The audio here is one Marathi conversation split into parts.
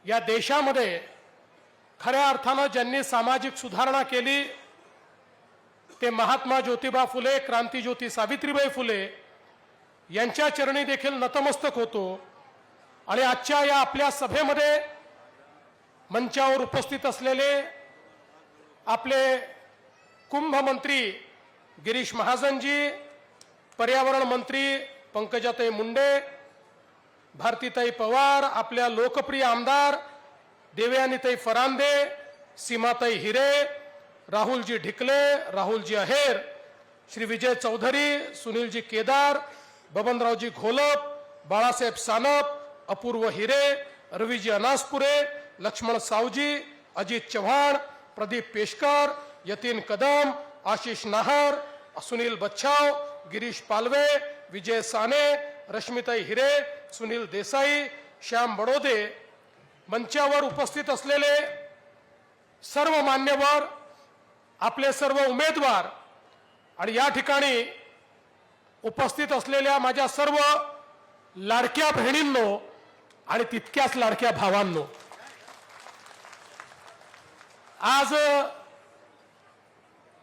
या देशामध्ये खऱ्या अर्थानं ज्यांनी सामाजिक सुधारणा केली ते महात्मा ज्योतिबा फुले, क्रांतिज्योती सावित्रीबाई फुले यांच्या चरणी देखील नतमस्तक होतो। आणि आजच्या या आपल्या सभेमध्ये मंचावर उपस्थित असलेले आपले कुंभ मंत्री गिरीश महाजनजी, पर्यावरण मंत्री पंकजाताई मुंडे, भारतीताई पवार, आपल्या लोकप्रिय आमदार देवयानीताई फरांदे, सीमाताई हिरे, राहुलजी ढिकले, राहुलजी अहेर, श्री विजय चौधरी, सुनीलजी केदार, बबनरावजी घोलप, बाळासाहेब सानप, अपूर्व हिरे, रवीजी अनासपुरे, लक्ष्मण सावजी, अजित चव्हाण, प्रदीप पेशकर, यतीन कदम, आशिष नाहर, सुनील बच्छाव, गिरीश पालवे, विजय साने, रश्मिताई हिरे, सुनील देसाई, श्याम बडोदे, मंचावर उपस्थित असलेले सर्व मान्यवर, आपले सर्व उमेदवार आणि या ठिकाणी उपस्थित असलेल्या माझ्या सर्व लाडक्या बहिणींनो आणि तितक्याच लाडक्या भावांनो, आज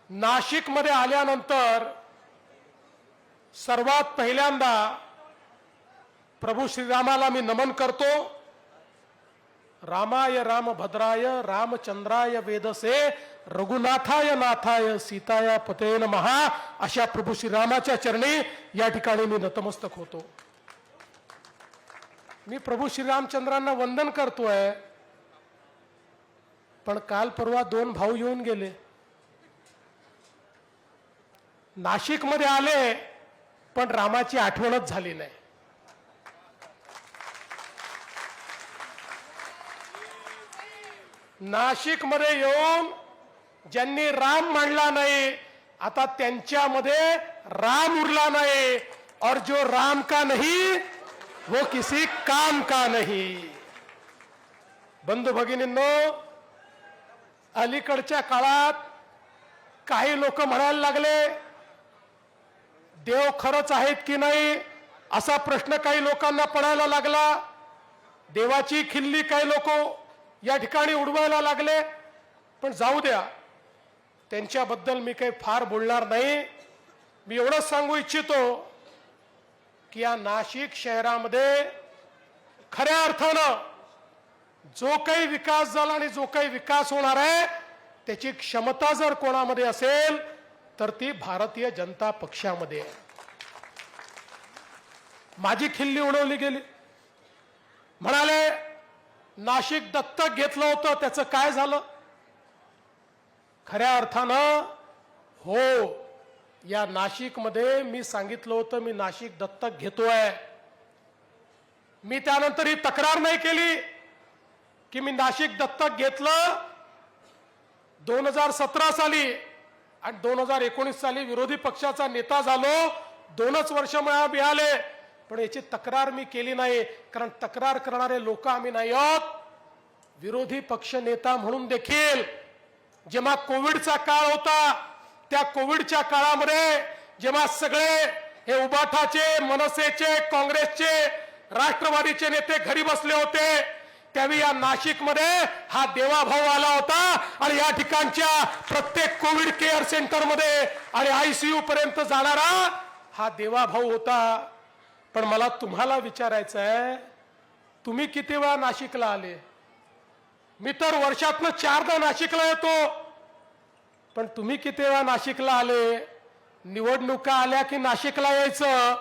नाशिकमध्ये आल्यानंतर सर्वात पहिल्यांदा प्रभू श्रीरामाला मी नमन करतो। रामाय रामभद्राय रामचंद्राय वेदसे रघुनाथाय नाथाय सीताया पते नमः, अशा प्रभू श्रीरामाच्या चरणी या ठिकाणी मी नतमस्तक होतो। मी प्रभू श्रीरामचंद्रांना वंदन करतोय, पण काल परवा दोन भाऊ येऊन गेले, नाशिकमध्ये आले पण रामाची आठवणच झाली नाही। नाशिकमध्ये येऊन ज्यांनी राम मानला नाही, आता त्यांच्यामध्ये राम उरला नाही। और जो राम का नहीं वो किसी काम का नहीं। बंधू भगिनींनो, अलीकडच्या काळात काही लोक म्हणायला लागले देव खरंच आहेत की नाही, असा प्रश्न काही लोकांना पडायला लागला। देवाची खिल्ली काही लोक या ठिकाणी उडवायला लागले, पण जाऊ द्या, त्यांच्याबद्दल मी काही फार बोलणार नाही। मी एवढंच सांगू इच्छितो की या नाशिक शहरामध्ये खऱ्या अर्थानं जो काही विकास झाला आणि जो काही विकास होणार आहे त्याची क्षमता जर कोणामध्ये असेल तर ती भारतीय जनता पक्षामध्ये आहे। माझी खिल्ली उडवली गेली, म्हणाले नाशिक दत्तक घेतलं होतं, त्याचं काय झालं? खऱ्या अर्थानं हो, या नाशिकमध्ये मी सांगितलं होतं मी नाशिक दत्तक घेतोय। मी त्यानंतर ही तक्रार नाही केली की मी नाशिक दत्तक घेतलं। 2017 साली आणि 2019 साली विरोधी पक्षाचा नेता झालो, 2च वर्ष मला मिळाले, पण याची तक्रार मी केली नाही, कारण तक्रार करणारे लोक आम्ही नाही आहोत। विरोधी पक्ष नेता म्हणून देखील जेव्हा कोविडचा काळ होता, त्या कोविडच्या काळामध्ये जेव्हा सगळे हे उबाठाचे, मनसेचे, काँग्रेसचे, राष्ट्रवादीचे नेते घरी बसले होते, त्यावेळी या नाशिकमध्ये हा देवाभाऊ आला होता आणि या ठिकाणच्या प्रत्येक कोविड केअर सेंटरमध्ये आणि ICU पर्यंत जाणारा हा देवाभाऊ होता। पण मला तुम्हाला विचारायचं आहे, तुम्ही किती वेळा नाशिकला आले? मी तर वर्षातनं 4दा नाशिकला येतो, पण तुम्ही किती वेळा नाशिकला आले? निवडणुका आल्या की नाशिकला यायचं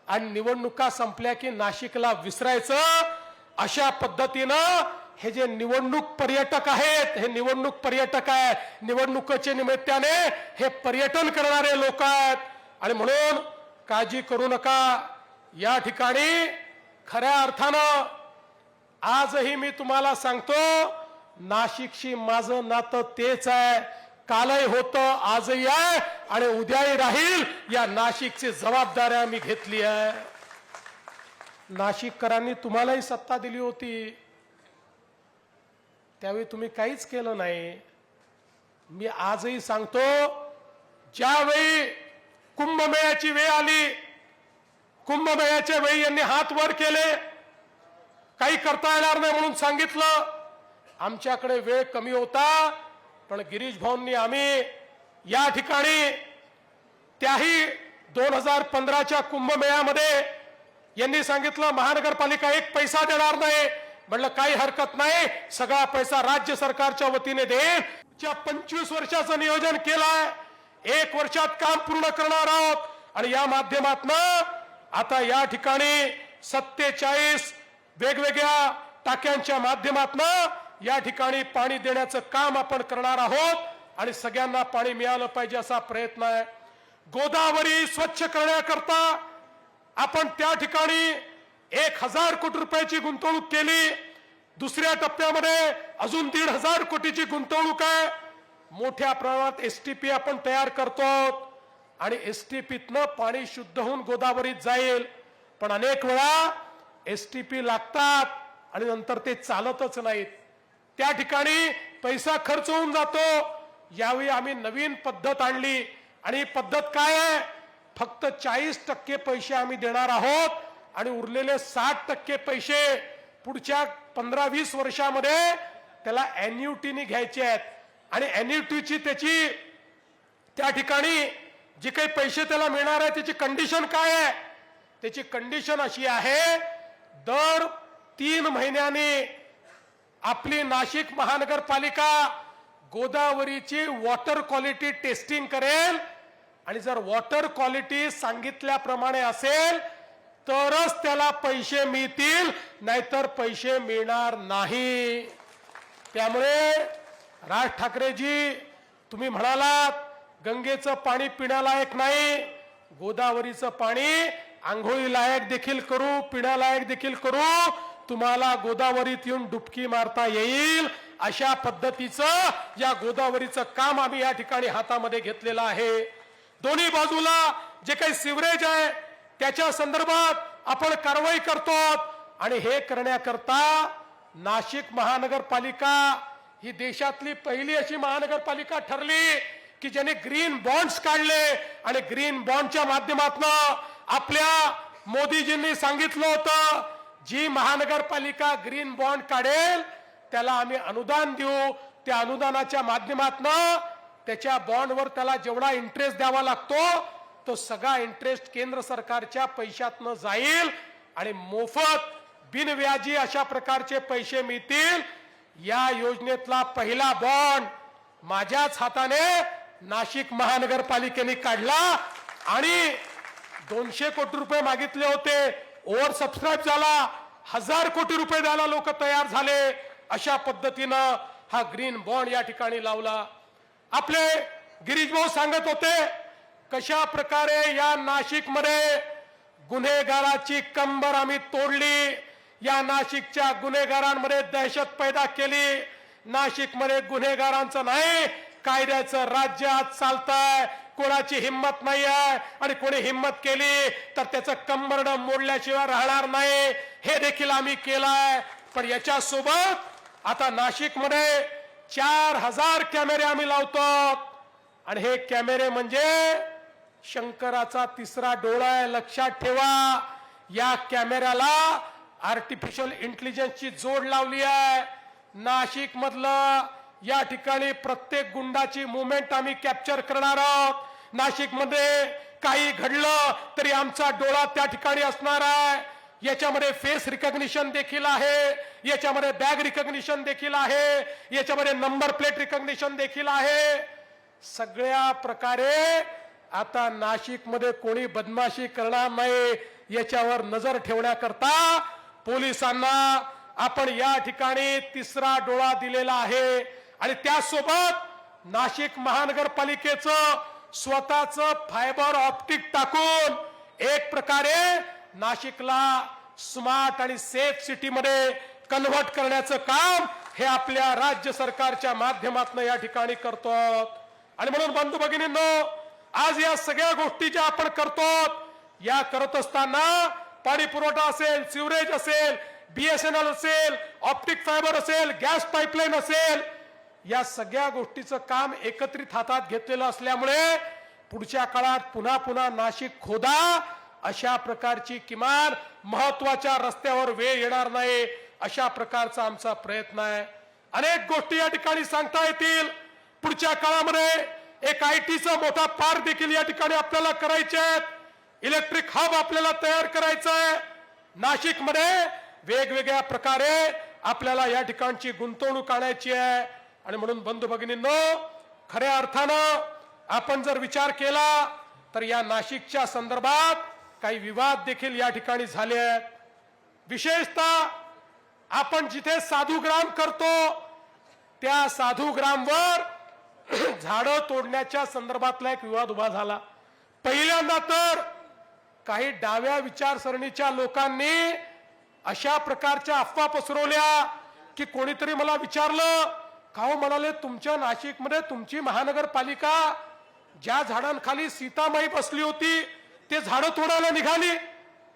आणि निवडणुका संपल्या की नाशिकला विसरायचं। अशा पद्धतीनं हे जे निवडणूक पर्यटक आहेत, हे निवडणूक पर्यटक आहे, निवडणुकीच्या निमित्ताने हे पर्यटन करणारे लोक आहेत। आणि म्हणून काळजी करू नका, या ठिकाणी खऱ्या अर्थानं आजही मी तुम्हाला सांगतो, नाशिकशी माझं नातं तेच आहे, कालही होतं, आजही आहे आणि उद्याही राहील। या नाशिकची जबाबदारी आम्ही घेतली आहे। नाशिककरांनी तुम्हालाही सत्ता दिली होती, त्यावेळी तुम्ही काहीच केलं नाही। मी आजही सांगतो, ज्यावेळी कुंभमेळ्याची वेळ आली, कुंभमेळ्याच्या वेळी यांनी हात वर केले, काही करता येणार नाही म्हणून सांगितलं. आमच्याकडे वेळ कमी होता, पण गिरीश भाऊंनी आम्ही या ठिकाणी त्याही 2015च्या कुंभमेळ्यामध्ये यांनी सांगितलं महानगरपालिका एक पैसा देणार नाही. म्हणलं काही हरकत नाही, सगळा पैसा राज्य सरकारच्या वतीने देईल. 25 वर्षाचं नियोजन केलंय, 1 वर्षात काम पूर्ण करणार आहोत. आणि या माध्यमातनं आता या ठिकाणी 47 वेगवेगळ्या टाक्यांच्या माध्यमातनं या ठिकाणी पाणी देण्याचं काम आपण करणार आहोत आणि सगळ्यांना पाणी मिळालं पाहिजे असा प्रयत्न आहे. गोदावरी स्वच्छ करण्याकरता आपण त्या ठिकाणी 1000 कोटी रुपयाची गुंतवणूक केली. दुसऱ्या टप्प्यामध्ये अजून 1500 कोटीची गुंतवणूक आहे. मोठ्या प्रमाणात एसटीपी आपण तयार करतो आणि एसटीपीतनं पाणी शुद्ध होऊन गोदावरीत जाईल. पण अनेक वेळा एसटीपी लागतात आणि नंतर ते चालतच नाहीत. त्या ठिकाणी पैसा खर्च होऊन जातो. यावेळी आम्ही नवीन पद्धत आणली आणि ही पद्धत काय आहे? फक्त 40% पैसे आम्ही देणार आहोत आणि उरलेले 60% पैसे पुढच्या 15-20 वर्षामध्ये त्याला एन्युटीने घ्यायचे आहेत. आणि एन्युटीची त्याची त्या ठिकाणी जे काही पैसे त्याला मिळणार आहे त्याची कंडिशन काय आहे? त्याची कंडिशन अशी आहे, दर 3 महिन्यांनी आपली नाशिक महानगरपालिका गोदावरीची वॉटर क्वालिटी टेस्टिंग करेल आणि जर वॉटर क्वालिटी सांगितल्याप्रमाणे असेल तरच त्याला पैसे मिळतील, नाहीतर पैसे मिळणार नाही. त्यामुळे राज ठाकरेजी, तुम्ही म्हणालात गंगेचं पाणी पिण्यालायक नाही, गोदावरीचं पाणी आंघोळी लायक देखील करू, पिण्यालायक देखील करू. तुम्हाला गोदावरीत येऊन डुबकी मारता येईल अशा पद्धतीचं या गोदावरीचं काम आम्ही या ठिकाणी हातामध्ये घेतलेलं आहे. दोन्ही बाजूला जे काही सिवरेज आहे त्याच्या संदर्भात आपण कारवाई करतो आणि हे करण्याकरता नाशिक महानगरपालिका ही देशातली पहिली अशी महानगरपालिका ठरली की ज्याने ग्रीन बॉन्ड्स काढले आणि ग्रीन बॉन्डच्या माध्यमातून आपल्या मोदीजींनी सांगितलं होतं जी महानगरपालिका ग्रीन बॉन्ड काढेल त्याला आम्ही अनुदान देऊ. त्या अनुदानाच्या माध्यमातून त्याच्या बॉन्डवर त्याला जेवढा इंटरेस्ट द्यावा लागतो तो सगळा इंटरेस्ट केंद्र सरकारच्या पैशातनं जाईल आणि मोफत बिनव्याजी अशा प्रकारचे पैसे मिळतील. या योजनेतला पहिला बॉन्ड माझ्याच हाताने नाशिक महानगरपालिकेने काढला आणि 200 कोटी रुपये मागितले होते, ओव्हर सबस्क्राईब झाला, 1000 कोटी रुपये द्यायला लोक तयार झाले. अशा पद्धतीनं हा ग्रीन बॉन्ड या ठिकाणी लावला. आपले गिरीश भाऊ सांगत होते कशा प्रकारे या नाशिकमध्ये गुन्हेगाराची कंबर आम्ही तोडली, या नाशिकच्या गुन्हेगारांमध्ये दहशत पैदा केली. नाशिकमध्ये गुन्हेगारांचं नाही, कायद्याचं राज्य आज चालतंय. कोणाची हिंमत नाही आहे आणि कोणी हिंमत केली तर त्याचं कंबरडं मोडल्याशिवाय राहणार नाही. हे देखील आम्ही केलंय. पण याच्या सोबत आता नाशिकमध्ये 4000 कॅमेरे आम्ही लावतो आणि हे कॅमेरे म्हणजे शंकराचा तिसरा डोळा आहे. लक्षात ठेवा, या कॅमेऱ्याला आर्टिफिशियल इंटेलिजन्सची जोड लावली आहे. नाशिक मधलं या ठिकाणी प्रत्येक गुंडाची मुवमेंट आम्ही कॅप्चर करणार आहोत. नाशिकमध्ये काही घडलं तरी आमचा डोळा त्या ठिकाणी असणार आहे. याच्यामध्ये फेस रिकॉग्निशन देखील आहे, याच्यामध्ये बॅग रिकॉग्निशन देखील आहे, याच्यामध्ये नंबर प्लेट रिकॉग्निशन देखील आहे. सगळ्या प्रकारे आता नाशिकमध्ये कोणी बदमाशी करणार नाही याच्यावर नजर ठेवण्याकरता पोलिसांना आपण या ठिकाणी तिसरा डोळा दिलेला आहे. आणि त्यासोबत नाशिक महानगरपालिकेचं स्वतःचं फायबर ऑप्टिक टाकून एक प्रकारे नाशिकला स्मार्ट आणि सेफ सिटी मध्ये कन्व्हर्ट करण्याचं काम हे आपल्या राज्य सरकारच्या माध्यमातून या ठिकाणी करतो. आणि म्हणून बंधू भगिनींनो, आज या सगळ्या गोष्टी ज्या आपण करतो या करत असताना पाणी पुरवठा असेल, सिवरेज असेल, BSNL असेल, ऑप्टिक फायबर असेल, गॅस पाईपलाईन असेल, या सगळ्या गोष्टीचं काम एकत्रित हातात घेतलेलं असल्यामुळे पुढच्या काळात पुन्हा पुन्हा नाशिक खोदा अशा प्रकारची किमान महत्वाच्या रस्त्यावर वेळ येणार नाही. अशा प्रकारचा आमचा प्रयत्न आहे। अनेक गोष्टी या ठिकाणी सांगता येतील। पुढच्या काळामध्ये एक आयटीचा मोठा पार्क देखील या ठिकाणी आपल्याला करायचे आहे। इलेक्ट्रिक हब आपल्याला तयार करायचा आहे। नाशिकमध्ये वेगवेगळ्या प्रकारे आपल्याला या ठिकाणची गुंतवणूक आणायची आहे। आणि म्हणून बंधू भगिनींनो, खऱ्या अर्थानं आपण जर विचार केला तर या नाशिकच्या संदर्भात काही विवाद देखील या ठिकाणी झाले आहेत। विशेषतः आपण जिथे साधुग्राम करतो त्या साधुग्रामवर झाडं तोडण्याच्या संदर्भातला एक विवाद उभा झाला। पहिल्यांदा तर काही डाव्या विचारसरणीच्या लोकांनी अशा प्रकारच्या अफवा पसरवल्या की कोणीतरी मला विचारलं, का हो म्हणाले तुमच्या नाशिकमध्ये तुमची महानगरपालिका ज्या झाडांखाली सीतामाई बसली होती ते झाडं तोडायला निघाली।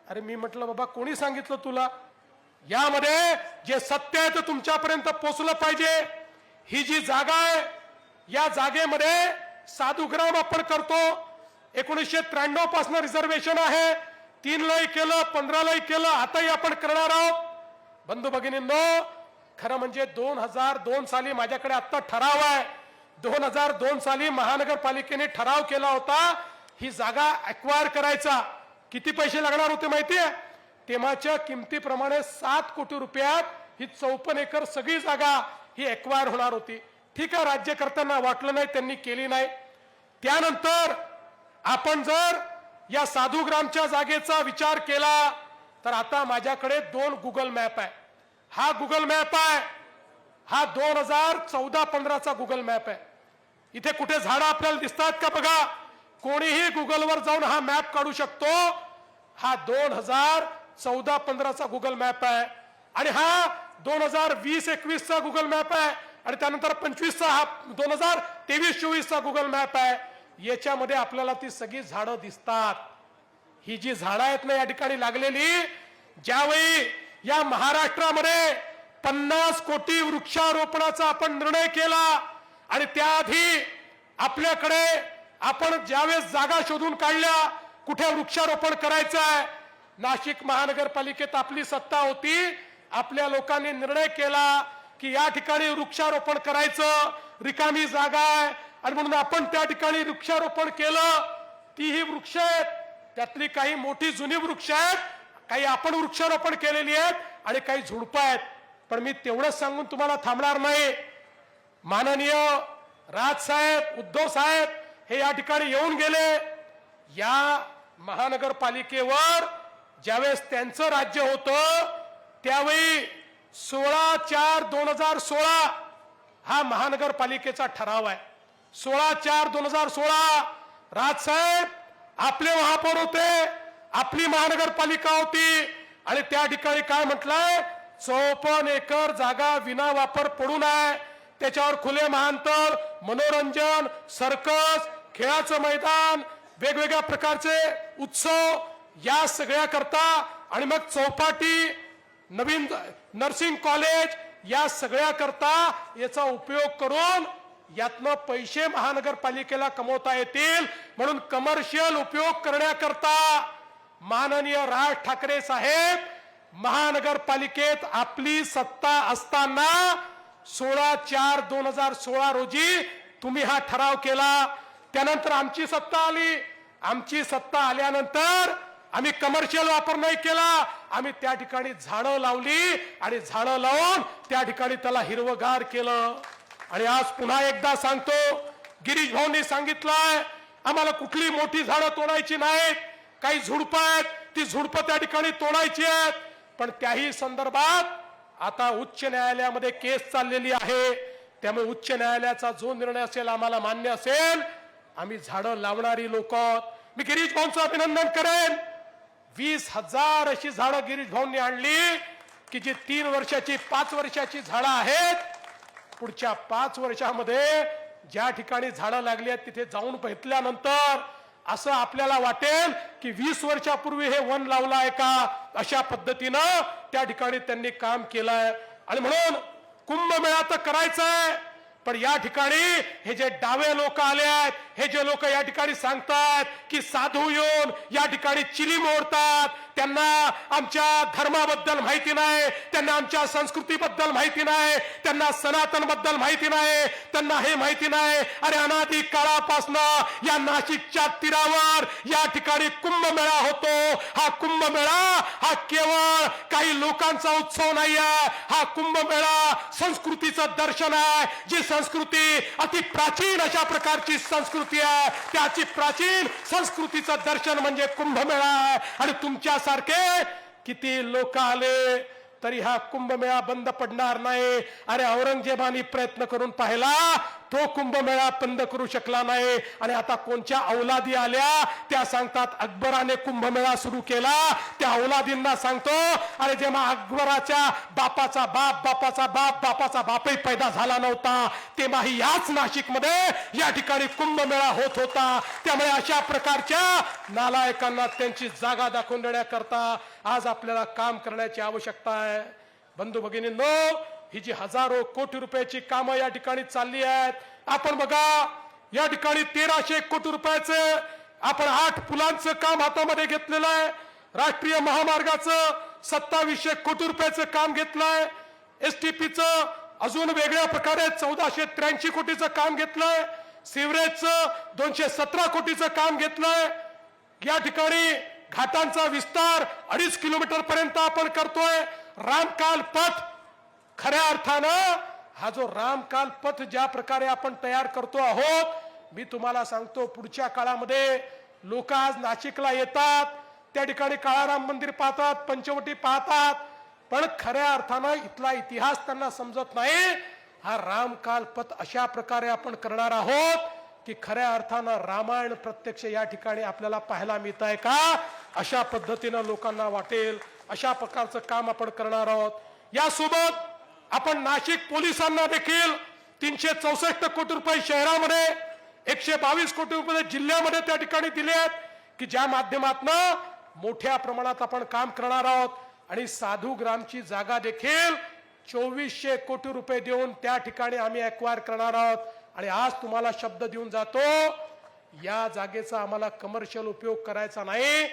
अरे मी म्हटलं बाबा कोणी सांगितलं तुला? यामध्ये जे सत्य आहे ते तुमच्यापर्यंत पोहोचलं पाहिजे। ही जी जागा आहे या जागेमध्ये साधुग्राम आपण करतो। 1993 पासून रिझर्वेशन आहे। 3 लय केलं, 15 लय केलं, आताही आपण करणार आहोत। बंधू भगिनींनो, खरं म्हणजे 2002 साली माझ्याकडे आता ठराव आहे। 2002 साली महानगरपालिकेने ठराव केला होता ही जागा एक्वायर करायचा। किती पैसे लागणार होते माहितीये? तेव्हाच्या किमतीप्रमाणे 7 कोटी रुपयात ही 54 एकर सगळी जागा ही एक्वायर होणार होती। ठीक आहे, राज्यकर्त्यांना वाटलं नाही, त्यांनी केली नाही। त्यानंतर आपण जर या साधुग्रामच्या जागेचा विचार केला तर आता माझ्याकडे 2 गुगल मॅप आहे। हा गुगल मॅप आहे, हा 2014-15 चा गुगल मॅप आहे। इथे कुठे झाडं आपल्याला दिसतात का बघा। कोणीही गुगलवर जाऊन हा मॅप काढू शकतो। हा 2014-15 चा गुगल मॅप आहे आणि हा 2020-21 चा गुगल मॅप आहे आणि त्यानंतर 25 चा, हा 2023-24 चा गुगल मॅप आहे। याच्यामध्ये आपल्याला ती सगळी झाडं दिसतात। ही जी झाडं आहेत ना या ठिकाणी लागलेली, ज्यावेळी या महाराष्ट्रामध्ये 50 कोटी वृक्षारोपणाचा आपण निर्णय केला आणि त्याआधी आपल्याकडे आपण ज्यावेळेस जागा शोधून काढल्या कुठे वृक्षारोपण करायचं आहे, नाशिक महानगरपालिकेत आपली सत्ता होती, आपल्या लोकांनी निर्णय केला की या ठिकाणी वृक्षारोपण करायचं, रिकामी जागा आहे आणि म्हणून आपण त्या ठिकाणी वृक्षारोपण केलं। ती ही वृक्ष आहेत, त्यातली काही मोठी जुनी वृक्ष आहेत, काही आपण वृक्षारोपण केलेली आहेत आणि काही झुडपं आहेत। पण मी तेवढंच सांगून तुम्हाला थांबणार नाही। माननीय राजसाहेब, उद्धव साहेब हे या ठिकाणी येऊन गेले। या महानगरपालिकेवर ज्यावेळेस त्यांचं राज्य होतं त्यावेळी 16/4/2016 हा महानगरपालिकेचा ठराव आहे। 16/4/2016 राजसाहेब आपले महापौर होते, आपली महानगरपालिका होती आणि त्या ठिकाणी काय म्हटलंय, 54 एकर जागा विना वापर पडून आहे। त्याच्यावर खुले महांतर, मनोरंजन, सर्कस, खेळाचं मैदान, वेगवेगळ्या प्रकारचे उत्सव या सगळ्या करता आणि मग चौपाटी, नवीन नर्सिंग कॉलेज या सगळ्या करता याचा उपयोग करून यातनं पैसे महानगरपालिकेला कमवता येतील म्हणून कमर्शियल उपयोग करण्याकरता माननीय राज ठाकरे साहेब महानगरपालिकेत आपली सत्ता असताना 16/4/2016 रोजी तुम्ही हा ठराव केला। त्यानंतर आमची सत्ता आली। आमची सत्ता आल्यानंतर आम्ही कमर्शियल वापर नाही केला, आम्ही त्या ठिकाणी झाडं लावली आणि झाडं लावून त्या ठिकाणी त्याला हिरवगार केलं। आणि आज पुन्हा एकदा सांगतो, गिरीश भाऊंनी सांगितलंय आम्हाला कुठली मोठी झाडं तोडायची नाहीत, काही झुडपं आहेत ती झुडपं त्या ठिकाणी तोडायची आहेत। पण त्याही संदर्भात आता उच्च न्यायालयामध्ये केस चाललेली आहे, त्यामुळे उच्च न्यायालयाचा जो निर्णय असेल आम्हाला मान्य असेल, आम्ही झाडं लावणारी लोक। मी गिरीश भाऊंचं अभिनंदन करेन। 20,000 अशी झाडं गिरीश भाऊंनी आणली की जी 3 वर्षाची 5 वर्षाची झाडं आहेत। पुढच्या 5 वर्षामध्ये ज्या ठिकाणी झाडं लागली आहेत तिथे जाऊन भेटल्यानंतर असं आपल्याला वाटेल की 20 वर्षापूर्वी हे वन लावलं आहे का, अशा पद्धतीनं त्या ठिकाणी त्यांनी काम केलंय। आणि म्हणून कुंभमेळा तर करायचा आहे, पण या ठिकाणी हे जे डावे लोक आले आहेत, हे जे लोक या ठिकाणी सांगतात की साधू येऊन या ठिकाणी चिली मोडतात, त्यांना आमच्या धर्माबद्दल माहिती नाही, त्यांना आमच्या संस्कृतीबद्दल माहिती नाही, त्यांना सनातन बद्दल माहिती नाही, त्यांना हे माहिती नाही. अरे अनादी काळापासून या नाशिकच्या तीरावर या ठिकाणी कुंभमेळा होतो. हा कुंभमेळा हा केवळ काही लोकांचा उत्सव नाही आहे. हा कुंभमेळा संस्कृतीचं दर्शन आहे. जी संस्कृती अति प्राचीन अशा प्रकारची संस्कृती आहे, त्याची प्राचीन संस्कृतीचं दर्शन म्हणजे कुंभमेळा आहे. आणि तुमच्यासारखे किती लोक आले तरी हा कुंभमेळा बंद पडणार नाही. अरे औरंगजेबाने प्रयत्न करून पाहिला, तो कुंभमेळा बंद करू शकला नाही. आणि आता कोणत्या औलादी आल्या त्या सांगतात अकबराने कुंभमेळा सुरू केला. त्या औलादींना सांगतो, अरे जेव्हा अकबराच्या बापाचा बाप बापाचा बाप बापाचा बापही पैदा झाला नव्हता तेव्हाही याच नाशिकमध्ये या ठिकाणी कुंभमेळा होत होता. त्यामुळे अशा प्रकारच्या नालायकांना त्यांची जागा दाखवून देण्याकरता आज आपल्याला काम करण्याची आवश्यकता आहे. बंधू भगिनींनो, ही जी हजारो कोटी रुपयाची कामं या ठिकाणी चालली आहेत, आपण बघा या ठिकाणी 1300 कोटी रुपयाचे आपण 8 पुलांचं काम हातामध्ये घेतलेलं आहे. राष्ट्रीय महामार्गाचं 2700 कोटी रुपयाचं काम घेतलंय. एसटीपीचं अजून वेगळ्या प्रकारे 1483 कोटीचं काम घेतलंय. सिवरेजचं 217 कोटीचं काम घेतलंय. या ठिकाणी घाटांचा विस्तार 2.5 किलोमीटर पर्यंत आपण करतोय. रामकाल पथ, खऱ्या अर्थानं हा जो रामकाल पथ ज्या प्रकारे आपण तयार करतो आहोत, मी तुम्हाला सांगतो पुढच्या काळामध्ये लोक आज नाशिकला येतात, त्या ठिकाणी काळाराम मंदिर पाहतात, पंचवटी पाहतात, पण खऱ्या अर्थानं इथला इतिहास त्यांना समजत नाही. हा रामकाल पथ अशा प्रकारे आपण करणार आहोत की खऱ्या अर्थानं रामायण प्रत्यक्ष या ठिकाणी आपल्याला पाहायला मिळत आहे का, अशा पद्धतीनं लोकांना वाटेल. अशा प्रकारचं काम आपण करणार आहोत. यासोबत आपण नाशिक पोलिसांना देखील 364 कोटी रुपये शहरामध्ये, 122 कोटी रुपये जिल्ह्यामध्ये त्या ठिकाणी दिले आहेत की ज्या माध्यमातून मोठ्या प्रमाणात आपण काम करणार आहोत. आणि साधू ग्रामची जागा देखील 2400 कोटी रुपये देऊन त्या ठिकाणी आम्ही एक्वायर करणार आहोत. आणि आज तुम्हाला शब्द देऊन जातो, या जागेचा आम्हाला कमर्शियल उपयोग करायचा नाही.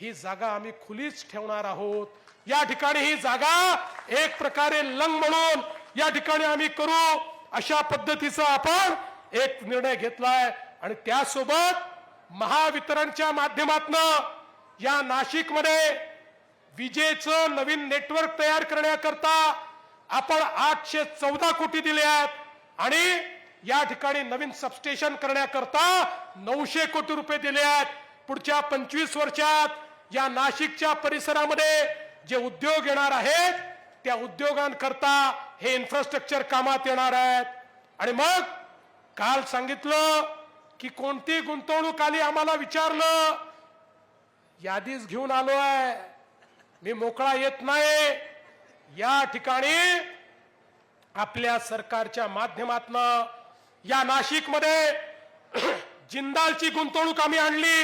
ही जागा आम्ही खुलीच ठेवणार आहोत. या ठिकाणी ही जागा एक प्रकारे लंग म्हणून या ठिकाणी आम्ही करू, अशा पद्धतीचा आपण एक निर्णय घेतलाय. आणि त्यासोबत महावितरणच्या माध्यमातून या नाशिकमध्ये विजेचं नवीन नेटवर्क तयार करण्याकरता आपण 814 कोटी दिले आहेत. आणि या ठिकाणी नवीन सबस्टेशन करण्याकरता 900 कोटी रुपये दिले आहेत. पुढच्या 25 वर्षात या नाशिकच्या परिसरामध्ये जे उद्योग येणार आहेत त्या उद्योगांकरता हे इन्फ्रास्ट्रक्चर कामात येणार आहेत. आणि मग काल सांगितलं की कोणती गुंतवणूक आली, आम्हाला विचारलं, यादीच घेऊन आलो आहे, मी मोकळा येत नाही. या ठिकाणी आपल्या सरकारच्या माध्यमातून या नाशिकमध्ये जिंदालची गुंतवणूक आम्ही आणली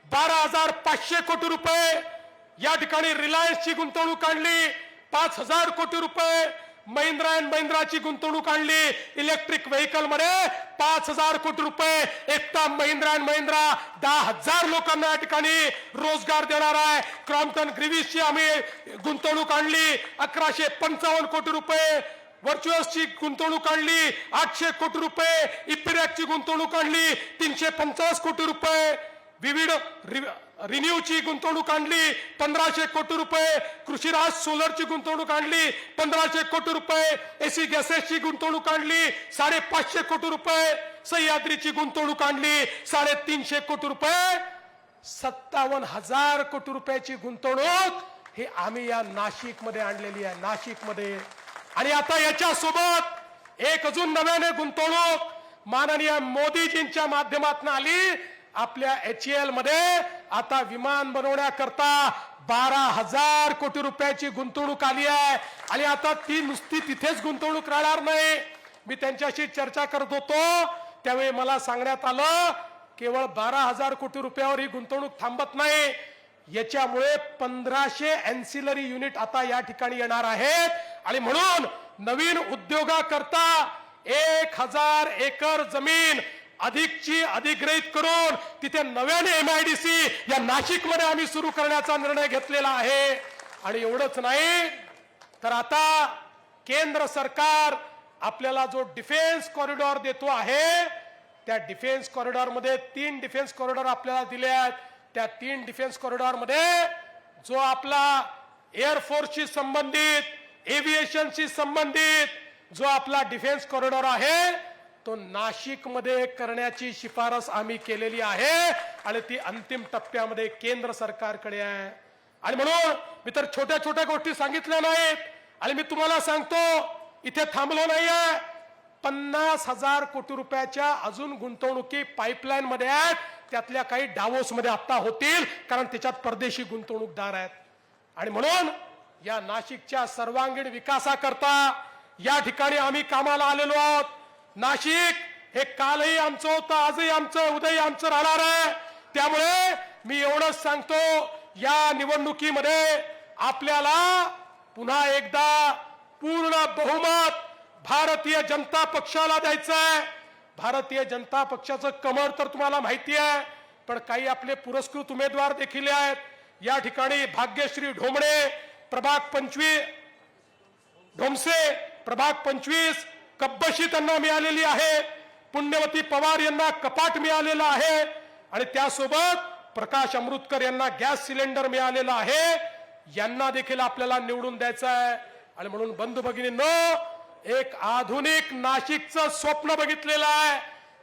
12,500 कोटी रुपये. या ठिकाणी रिलायन्सची गुंतवणूक आणली 5,000 कोटी रुपये. महिंद्रा अँड महिंद्राची गुंतवणूक आणली इलेक्ट्रिक व्हेकल मध्ये 5,000 कोटी रुपये. एकटा महिंद्रा अँड महिंद्रा 10,000 लोकांना या ठिकाणी रोजगार देणार आहे. क्रॉम्प्टन ग्रीव्हिसची आम्ही गुंतवणूक आणली 1,155 कोटी रुपये. व्हर्च्युअसची गुंतवणूक आणली 800 कोटी रुपये. इपिरॅकची गुंतवणूक आणली 350 कोटी रुपये. विविध रिन्यूची गुंतवणूक आणली 1500 कोटी रुपये. कृषीराज सोलरची गुंतवणूक आणली 1500 कोटी रुपये. एसी गॅसेसची गुंतवणूक आणली 550 कोटी रुपये. सह्याद्रीची गुंतवणूक आणली 350 कोटी रुपये. 57,000 कोटी रुपयाची गुंतवणूक ही आम्ही या नाशिकमध्ये आणलेली आहे, नाशिकमध्ये. आणि आता याच्या सोबत एक अजून नव्याने गुंतवणूक माननीय मोदीजींच्या माध्यमातून आली. आपल्या HAL मध्ये आता विमान बनवण्याकरता 12,000 कोटी रुपयाची गुंतवणूक आली आहे. आणि आता ती नुसती तिथेच गुंतवणूक राहणार नाही. मी त्यांच्याशी चर्चा करत होतो त्यावेळी मला सांगण्यात आलं केवळ 12,000 कोटी रुपयावर ही गुंतवणूक थांबत नाही. याच्यामुळे 1500 एन्सिलरी युनिट आता या ठिकाणी येणार आहेत. आणि म्हणून नवीन उद्योगाकरता 1,000 एकर जमीन अधिकची अधिग्रहित करून तिथे नव्याने MIDC या नाशिकमध्ये आम्ही सुरू करण्याचा निर्णय घेतलेला आहे। आणि एवढंच नाही तर आता केंद्र सरकार आपल्याला जो डिफेन्स कॉरिडॉर देतो आहे, त्या डिफेन्स कॉरिडॉर मध्ये 3 डिफेन्स कॉरिडॉर आपल्याला दिले आहेत। त्या 3 डिफेन्स कॉरिडॉर मध्ये जो आपला एअरफोर्सशी संबंधित, एव्हिएशनशी संबंधित जो आपला डिफेन्स कॉरिडॉर आहे तो नाशिक मध्ये करण्याची शिफारस आम्ही केलेली आहे आणि ती अंतिम टप्प्यामध्ये केंद्र सरकारकडे आहे। आणि म्हणून मी तर छोट्या छोट्या गोष्टी सांगितल्या नाहीत आणि मी तुम्हाला सांगतो इथे थांबलो नाहीये। 50,000 कोटी रुपयाच्या अजून गुंतवणुकी पाईपलाईन मध्ये आहेत, त्यातल्या काही डावोस मध्ये आता होतील कारण त्याच्यात परदेशी गुंतवणूकदार आहेत। आणि म्हणून या नाशिकच्या सर्वांगीण विकासाकरता या ठिकाणी आम्ही कामाला आलेलो आहोत। नाशिक हे कालही आमचं होतं, आजही आमचं, उद्याही आमचं राहणार आहे। त्यामुळे मी एवढंच सांगतो, या निवडणुकीमध्ये आपल्याला पुन्हा एकदा पूर्ण बहुमत भारतीय जनता पक्षाला द्यायचं आहे। भारतीय जनता पक्षाचं कमळ तर तुम्हाला माहिती आहे, पण काही आपले पुरस्कृत उमेदवार देखील आहेत। या ठिकाणी भाग्यश्री ढोमणे प्रभाग 25 ढोमसे प्रभाग 25 कब्बशी त्यांना मिळालेली आहे, पुण्यवती पवार यांना कपाट मिळालेला आहे आणि त्यासोबत प्रकाश अमृतकर यांना गॅस सिलेंडर मिळालेला आहे। यांना देखील आपल्याला निवडून द्यायचं आहे। आणि म्हणून बंधू भगिनींनो, एक आधुनिक नाशिकचं स्वप्न बघितलेलं आहे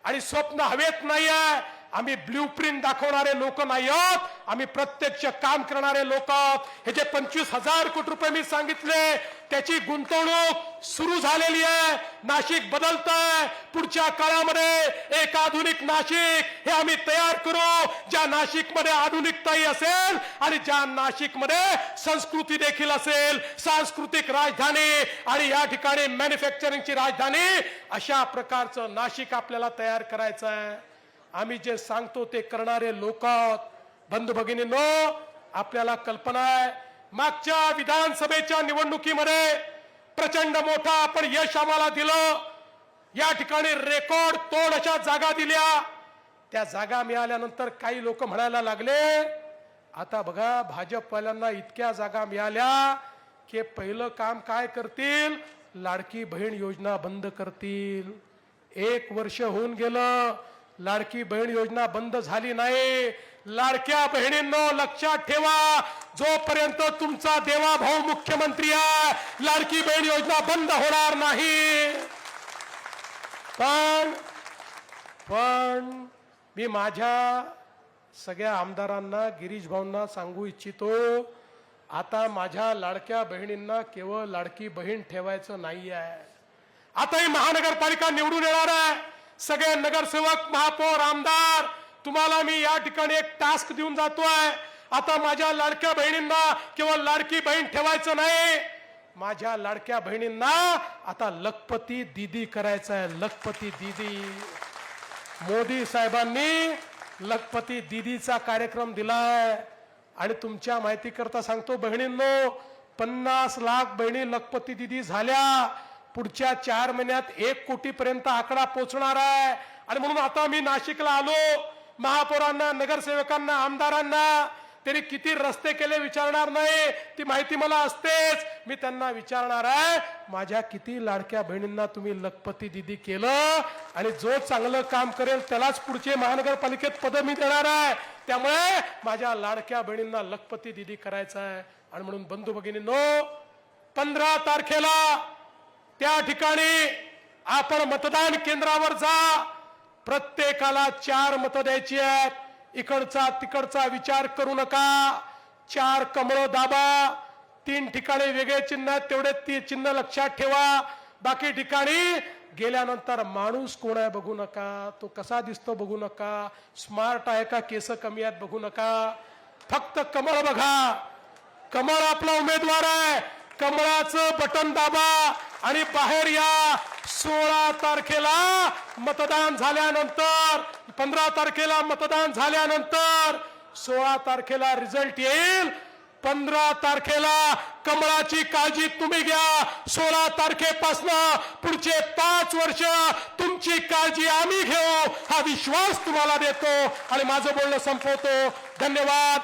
आणि स्वप्न हवेत नाही आहे। आम्ही ब्ल्यूप्रिंट दाखवणारे लोक नाही आहोत, आम्ही प्रत्यक्ष काम करणारे लोक आहोत। हे जे 25,000 कोटी रुपये मी सांगितले त्याची गुंतवणूक सुरू झालेली आहे। नाशिक बदलतंय। पुढच्या काळामध्ये एक आधुनिक नाशिक हे आम्ही तयार करू, ज्या नाशिकमध्ये आधुनिकताही असेल आणि ज्या नाशिकमध्ये संस्कृती देखील असेल, सांस्कृतिक राजधानी आणि या ठिकाणी मॅन्युफॅक्चरिंगची राजधानी, अशा प्रकारचं नाशिक आपल्याला तयार करायचं आहे। आम्ही जे सांगतो ते करणारे लोक आहोत। बंधू भगिनींनो, आपल्याला कल्पना आहे मागच्या विधानसभेच्या निवडणुकीमध्ये प्रचंड मोठा आपण यश आम्हाला दिलं। या ठिकाणी रेकॉर्ड तोड अशा जागा दिल्या। त्या जागा मिळाल्यानंतर काही लोक म्हणायला लागले, आता बघा भाजपवाल्यांना इतक्या जागा मिळाल्या की पहिलं काम काय करतील, लाडकी बहीण योजना बंद करतील। 1 वर्ष होऊन गेलं, लाडकी बहीण योजना बंद झाली नाही। लाडक्या बहिणींनो लक्षात ठेवा, जोपर्यंत तुमचा देवाभाऊ मुख्यमंत्री आहे लाडकी बहीण योजना बंद होणार नाही। पण मी माझ्या सगळ्या आमदारांना, गिरीश भाऊंना सांगू इच्छितो, आता माझ्या लाडक्या बहिणींना केवळ लाडकी बहीण ठेवायचं नाही आहे। आता ही महानगरपालिका निवडून येणार आहे। सगळे नगरसेवक, महापौर, आमदार, तुम्हाला मी या ठिकाणी एक टास्क देऊन जातोय। आता माझ्या लाडक्या बहिणींना केवळ लाडकी बहीण ठेवायचं नाही, माझ्या लाडक्या बहिणींना आता लखपती दीदी करायचं आहे। लखपती दीदी, मोदी साहेबांनी लखपती दीदीचा कार्यक्रम दिलाय। आणि तुमच्या माहिती करता सांगतो बहिणींनो, 50 लाख बहिणी लखपती दीदी झाल्या। पुढच्या 4 महिन्यात 1 कोटीपर्यंत आकडा पोहोचणार आहे। आणि म्हणून आता मी नाशिकला आलो, महापौरांना, नगरसेवकांना, आमदारांना त्यांनी किती रस्ते केले विचारणार नाही, ती माहिती मला असतेच। मी त्यांना विचारणार आहे, माझ्या किती लाडक्या बहिणींना तुम्ही लखपती दीदी केलं, आणि जो चांगलं काम करेल त्यालाच पुढचे महानगरपालिकेत पद मी देणार आहे। त्यामुळे माझ्या लाडक्या बहिणींना लखपती दीदी करायचं आहे। आणि म्हणून बंधू भगिनींनो, 15 तारखेला त्या ठिकाणी आपण मतदान केंद्रावर जा। प्रत्येकाला 4 मतं द्यायची आहेत। इकडचा तिकडचा विचार करू नका। 4 कमळ दाबा। 3 ठिकाणी वेगळे चिन्ह आहेत, तेवढे 3 चिन्ह लक्षात ठेवा। बाकी ठिकाणी गेल्यानंतर माणूस कोण आहे बघू नका, तो कसा दिसतो बघू नका, स्मार्ट आहे का, केस कमी आहेत बघू नका, फक्त कमळ बघा। कमळ आपला उमेदवार आहे। कमळाचं बटन दाबा आणि बाहेर या। 16 तारखेला मतदान झाल्यानंतर, 15 तारखेला मतदान झाल्यानंतर 16 तारखेला रिझल्ट येईल। 15 तारखेला कमळाची काळजी तुम्ही घ्या. 16 तारखेपासून पुढचे 5 वर्ष तुमची काळजी आम्ही घेऊ, हा विश्वास तुम्हाला देतो आणि माझं बोलणं संपवतो. धन्यवाद.